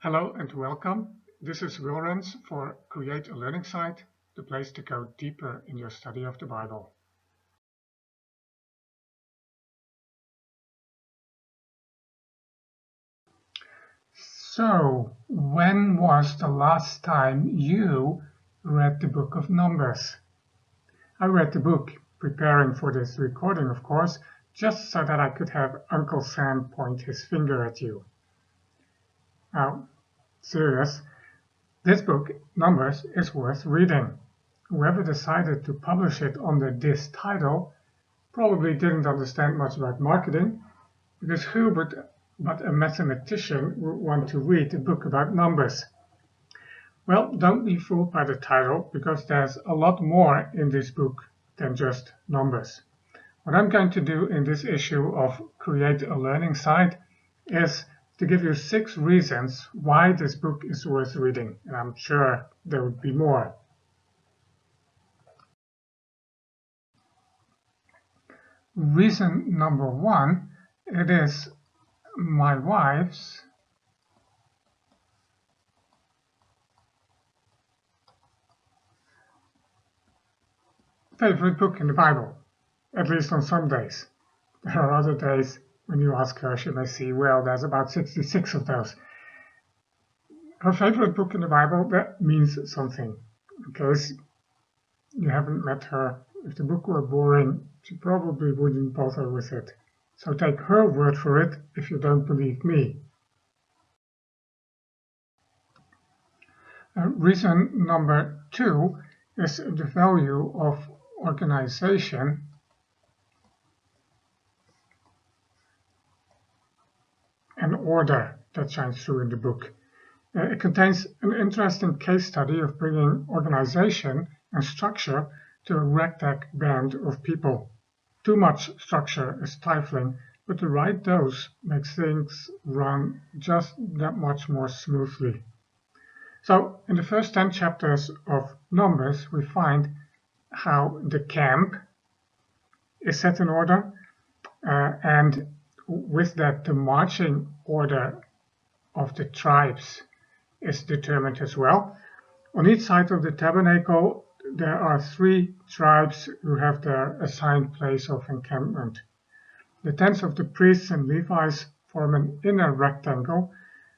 Hello and welcome. This is Wilrens for Create a Learning Site, the place to go deeper in your study of the Bible. So, when was the last time you read the book of Numbers? I read the book, preparing for this recording, of course, just so that I could have Uncle Sam point his finger at you. Now, serious, this book, Numbers, is worth reading. Whoever decided to publish it under this title probably didn't understand much about marketing, because who but a mathematician would want to read a book about numbers? Well, don't be fooled by the title, because there's a lot more in this book than just numbers. What I'm going to do in this issue of Create a Learning Site is to give you 6 reasons why this book is worth reading, and I'm sure there would be more. Reason number 1, it is my wife's favorite book in the Bible, at least on some days. There are other days when you ask her, she may see, well, there's about 66 of those. Her favorite book in the Bible, that means something. In case you haven't met her, if the book were boring, she probably wouldn't bother with it. So take her word for it if you don't believe me. Reason number 2 is the value of organization and order that shines through in the book. It contains an interesting case study of bringing organization and structure to a ragtag band of people. Too much structure is stifling, but the right dose makes things run just that much more smoothly. So, in the first 10 chapters of Numbers, we find how the camp is set in order, and with that, the marching order of the tribes is determined as well. On each side of the tabernacle, there are 3 tribes who have their assigned place of encampment. The tents of the priests and Levites form an inner rectangle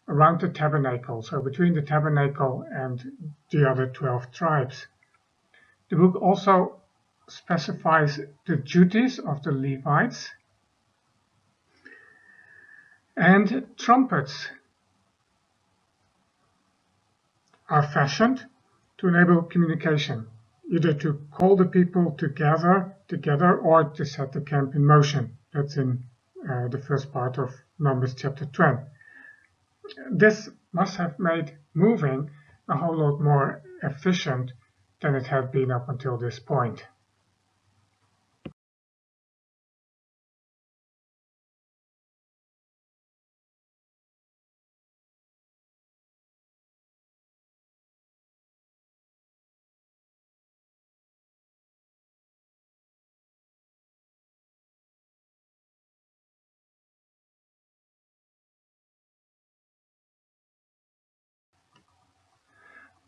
around the tabernacle, so between the tabernacle and the other 12 tribes. The book also specifies the duties of the Levites, and trumpets are fashioned to enable communication, either to call the people together or to set the camp in motion. That's in the first part of Numbers chapter 20. This must have made moving a whole lot more efficient than it had been up until this point.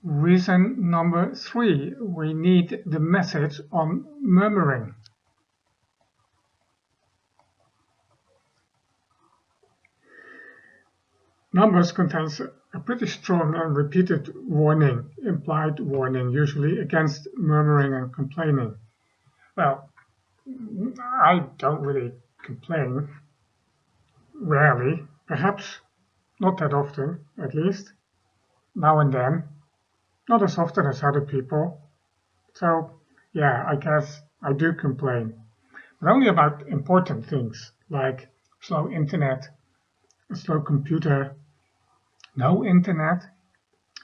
Reason number 3, we need the message on murmuring. Numbers contains a pretty strong and repeated warning, implied warning, usually against murmuring and complaining. Well, I don't really complain, rarely, perhaps not that often, at least, now and then, not as often as other people. So, yeah, I guess I do complain, but only about important things, like slow internet, a slow computer, no internet,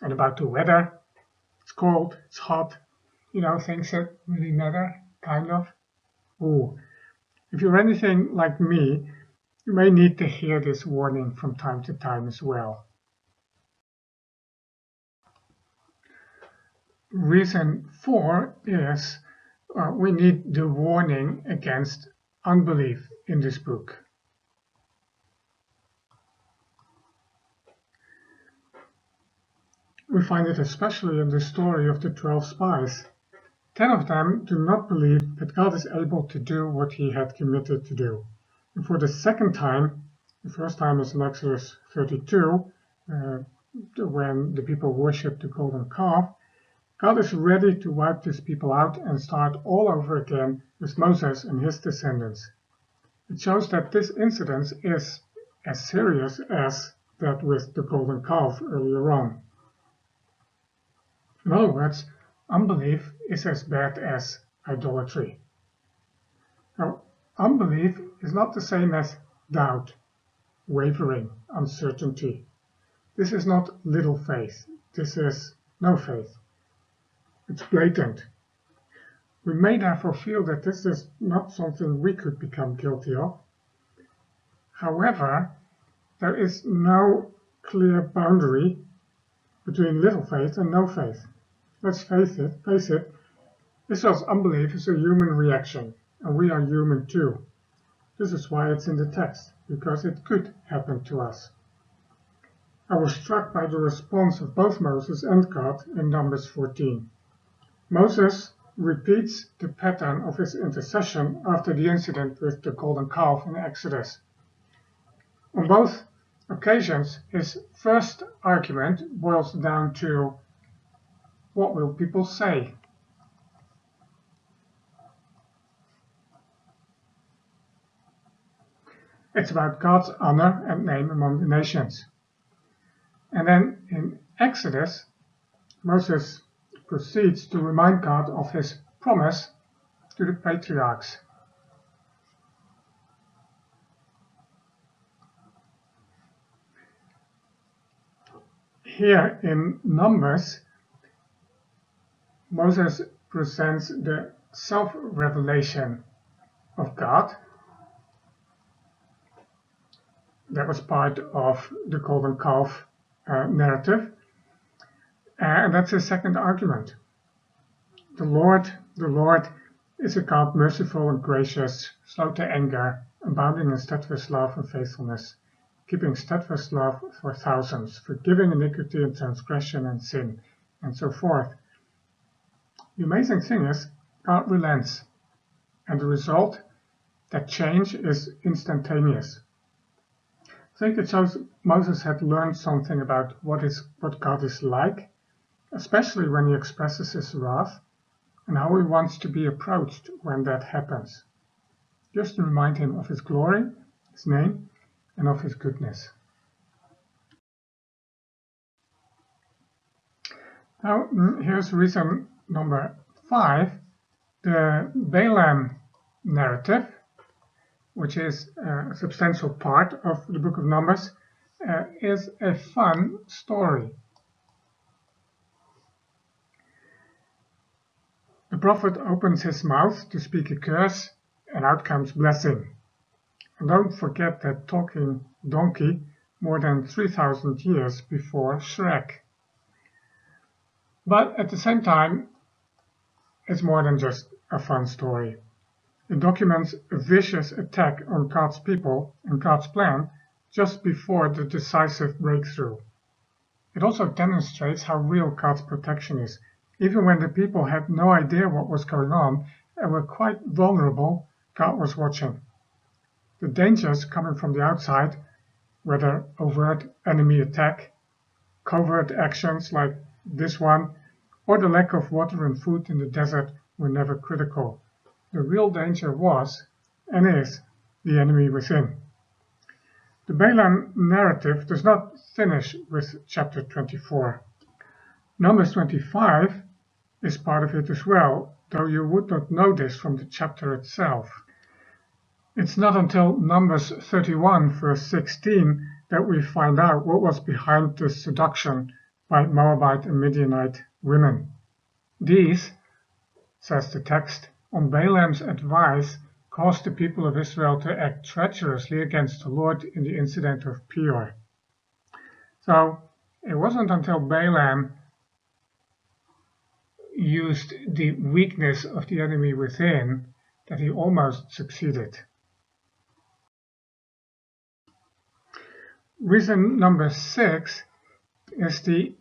and about the weather. It's cold, it's hot, things that really matter, kind of. Ooh, if you're anything like me, you may need to hear this warning from time to time as well. Reason 4 is we need the warning against unbelief in this book. We find it especially in the story of the 12 spies. 10 of them do not believe that God is able to do what he had committed to do. And for the second time, the first time is in Exodus 32, when the people worshipped the golden calf, God is ready to wipe these people out and start all over again with Moses and his descendants. It shows that this incident is as serious as that with the golden calf earlier on. In other words, unbelief is as bad as idolatry. Now, unbelief is not the same as doubt, wavering, uncertainty. This is not little faith. This is no faith. It's blatant. We may therefore feel that this is not something we could become guilty of. However, there is no clear boundary between little faith and no faith. Let's face it, Israel's unbelief is a human reaction, and we are human too. This is why it's in the text, because it could happen to us. I was struck by the response of both Moses and God in Numbers 14. Moses repeats the pattern of his intercession after the incident with the golden calf in Exodus. On both occasions, his first argument boils down to, what will people say? It's about God's honor and name among the nations. And then in Exodus, Moses proceeds to remind God of his promise to the patriarchs. Here in Numbers, Moses presents the self-revelation of God. That was part of the golden calf narrative. And that's his second argument. The Lord is a God merciful and gracious, slow to anger, abounding in steadfast love and faithfulness, keeping steadfast love for thousands, forgiving iniquity and transgression and sin, and so forth. The amazing thing is, God relents, and the result, that change, is instantaneous. I think it shows Moses had learned something about what God is like, especially when he expresses his wrath, and how he wants to be approached when that happens, just to remind him of his glory, his name, and of his goodness. Now, here's reason number 5, the Balaam narrative, which is a substantial part of the book of Numbers, is a fun story. The prophet opens his mouth to speak a curse, and out comes blessing. And don't forget that talking donkey more than 3,000 years before Shrek. But at the same time, it's more than just a fun story. It documents a vicious attack on God's people and God's plan just before the decisive breakthrough. It also demonstrates how real God's protection is. Even when the people had no idea what was going on and were quite vulnerable, God was watching. The dangers coming from the outside, whether overt enemy attack, covert actions like this one, or the lack of water and food in the desert, were never critical. The real danger was, and is, the enemy within. The Balaam narrative does not finish with chapter 24. Numbers 25 is part of it as well, though you would not know this from the chapter itself. It's not until Numbers 31 verse 16 that we find out what was behind the seduction by Moabite and Midianite women. These, says the text, on Balaam's advice, caused the people of Israel to act treacherously against the Lord in the incident of Peor. So it wasn't until Balaam used the weakness of the enemy within that he almost succeeded. Reason number 6 is the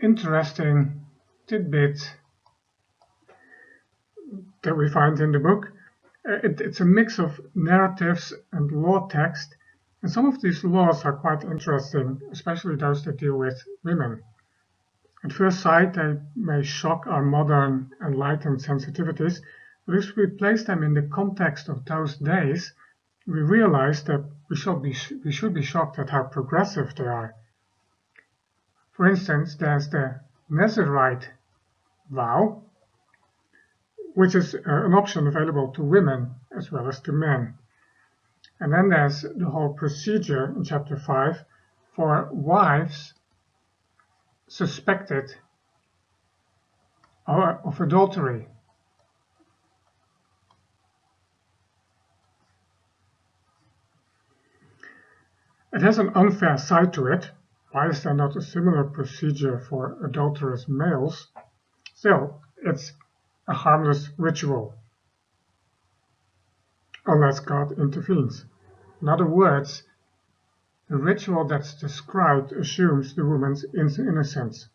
interesting tidbit that we find in the book. It's a mix of narratives and law text, and some of these laws are quite interesting, especially those that deal with women. At first sight, they may shock our modern enlightened sensitivities, but if we place them in the context of those days, we realize that we should be shocked at how progressive they are. For instance, there's the Nazirite vow, which is an option available to women as well as to men. And then there's the whole procedure in chapter 5 for wives suspected of adultery. It has an unfair side to it. Why is there not a similar procedure for adulterous males? Still, it's a harmless ritual, unless God intervenes. In other words, the ritual that's described assumes the woman's innocence.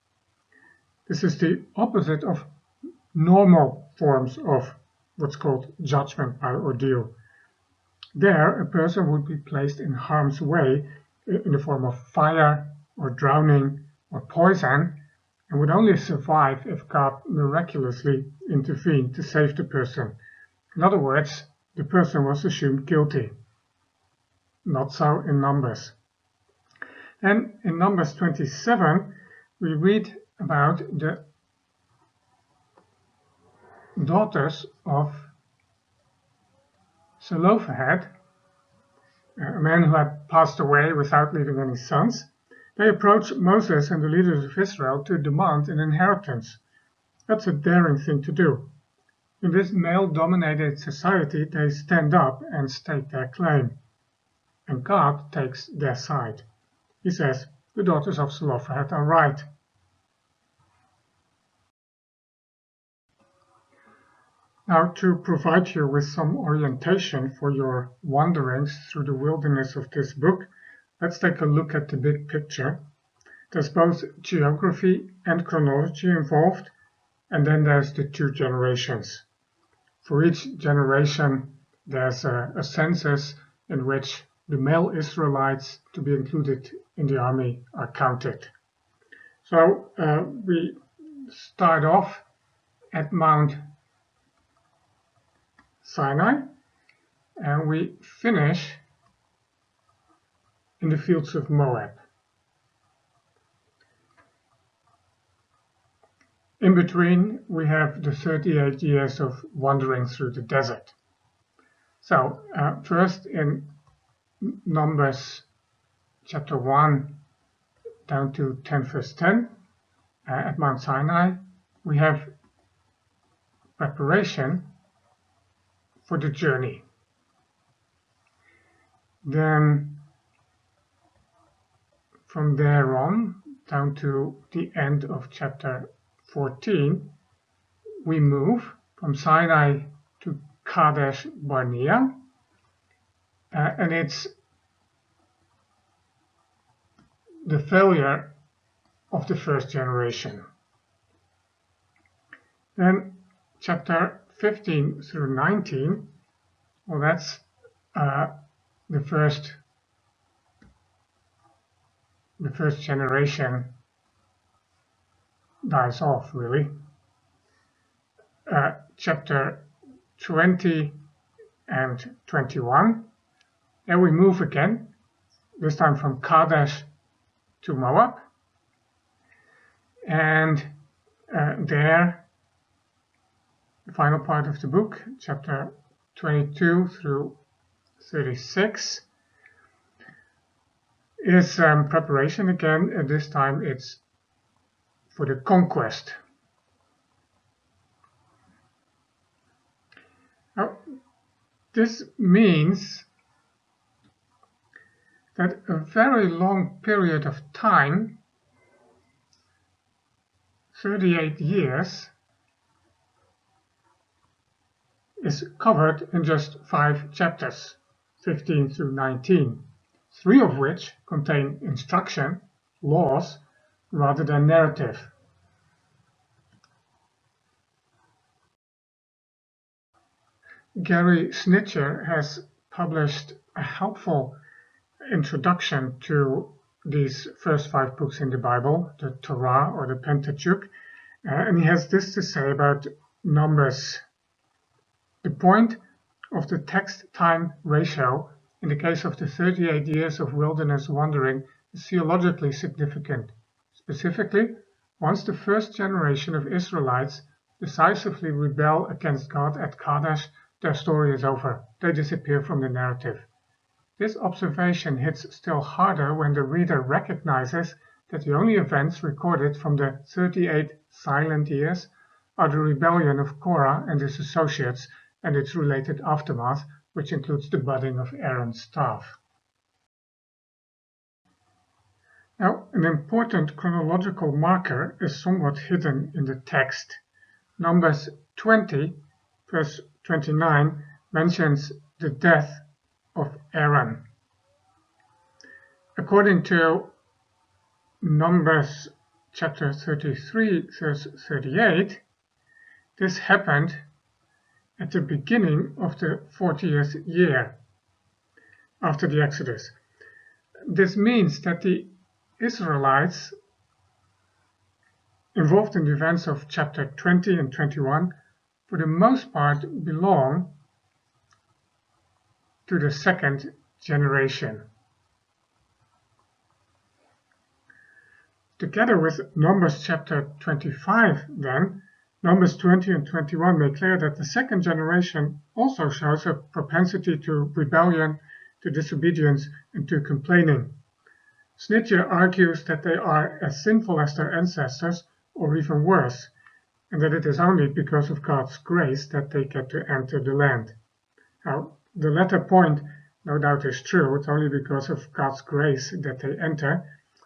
This is the opposite of normal forms of what's called judgment by ordeal. There, a person would be placed in harm's way in the form of fire or drowning or poison, and would only survive if God miraculously intervened to save the person. In other words, the person was assumed guilty. Not so in Numbers. Then in Numbers 27, we read about the daughters of Zelophehad, a man who had passed away without leaving any sons. They approach Moses and the leaders of Israel to demand an inheritance. That's a daring thing to do. In this male-dominated society, they stand up and state their claim. And God takes their side. He says, the daughters of Zelophehad are right. Now, to provide you with some orientation for your wanderings through the wilderness of this book, let's take a look at the big picture. There's both geography and chronology involved, and then there's the two generations. For each generation, there's a census in which the male Israelites to be included in the army are counted. So we start off at Mount Sinai, and we finish in the fields of Moab. In between, we have the 38 years of wandering through the desert. So, first in Numbers chapter 1 down to 10 verse 10, at Mount Sinai, we have preparation for the journey. Then from there on, down to the end of chapter 14, we move from Sinai to Kadesh Barnea, and it's the failure of the first generation. Then chapter 15 through 19, well, that's the first generation dies off, really. Chapter 20 and 21, then we move again, this time from Kadesh to Moab, and there, the final part of the book, chapter 22 through 36, is preparation again, and this time it's for the conquest. Now, this means that a very long period of time, 38 years, is covered in just 5 chapters, 15 through 19, 3 of which contain instruction, laws, rather than narrative. Gary Snitcher has published a helpful introduction to these first 5 books in the Bible, the Torah or the Pentateuch, and he has this to say about Numbers. The point of the text-time ratio in the case of the 38 years of wilderness wandering is theologically significant. Specifically, once the first generation of Israelites decisively rebel against God at Kadesh, their story is over. They disappear from the narrative. This observation hits still harder when the reader recognizes that the only events recorded from the 38 silent years are the rebellion of Korah and his associates and its related aftermath, which includes the budding of Aaron's staff. Now, an important chronological marker is somewhat hidden in the text. Numbers 20, verse 29, mentions the death of Aaron. According to Numbers chapter 33, verse 38, this happened at the beginning of the 40th year after the Exodus. This means that the Israelites involved in the events of chapter 20 and 21 for the most part belong to the second generation. Together with Numbers chapter 25, then, Numbers 20 and 21 make clear that the second generation also shows a propensity to rebellion, to disobedience, and to complaining. Snitcher argues that they are as sinful as their ancestors, or even worse, and that it is only because of God's grace that they get to enter the land. Now, the latter point no doubt is true. It's only because of God's grace that they enter.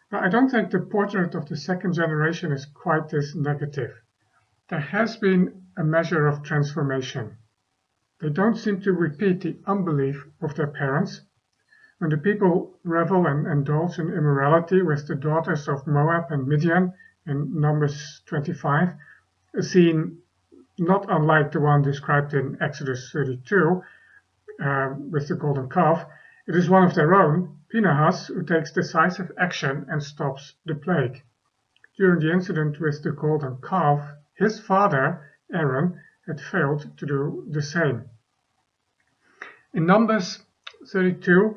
But I don't think the portrait of the second generation is quite this negative. There has been a measure of transformation. They don't seem to repeat the unbelief of their parents. When the people revel and indulge in immorality with the daughters of Moab and Midian in Numbers 25, a scene not unlike the one described in Exodus 32 with the golden calf, it is one of their own, Phinehas, who takes decisive action and stops the plague. During the incident with the golden calf, his father, Aaron, had failed to do the same. In Numbers 32,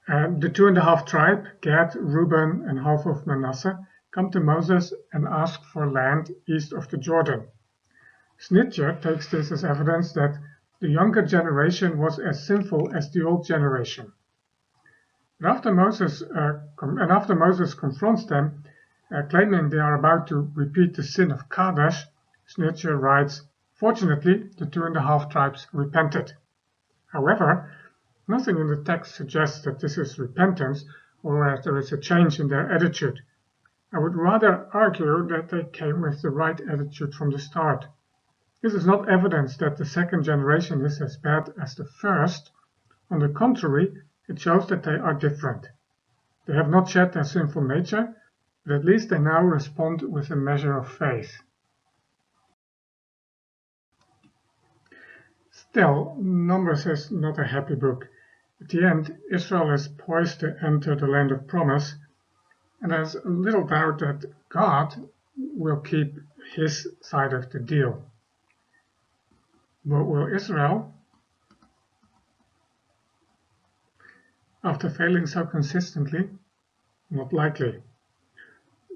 the 2.5 tribes, Gad, Reuben, and half of Manasseh, come to Moses and ask for land east of the Jordan. Snitcher takes this as evidence that the younger generation was as sinful as the old generation. And after Moses confronts them, claiming they are about to repeat the sin of Kadesh, Snitcher writes, "Fortunately, the 2.5 tribes repented." However, nothing in the text suggests that this is repentance or that there is a change in their attitude. I would rather argue that they came with the right attitude from the start. This is not evidence that the second generation is as bad as the first. On the contrary, it shows that they are different. They have not shed their sinful nature, but at least they now respond with a measure of faith. Still, Numbers is not a happy book. At the end, Israel is poised to enter the land of promise, and there's little doubt that God will keep his side of the deal. But will Israel? After failing so consistently? Not likely.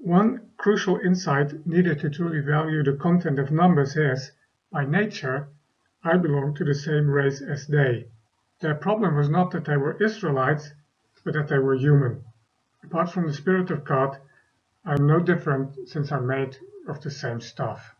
One crucial insight needed to truly value the content of Numbers is, by nature, I belong to the same race as they. Their problem was not that they were Israelites, but that they were human. Apart from the Spirit of God, I am no different since I'm made of the same stuff.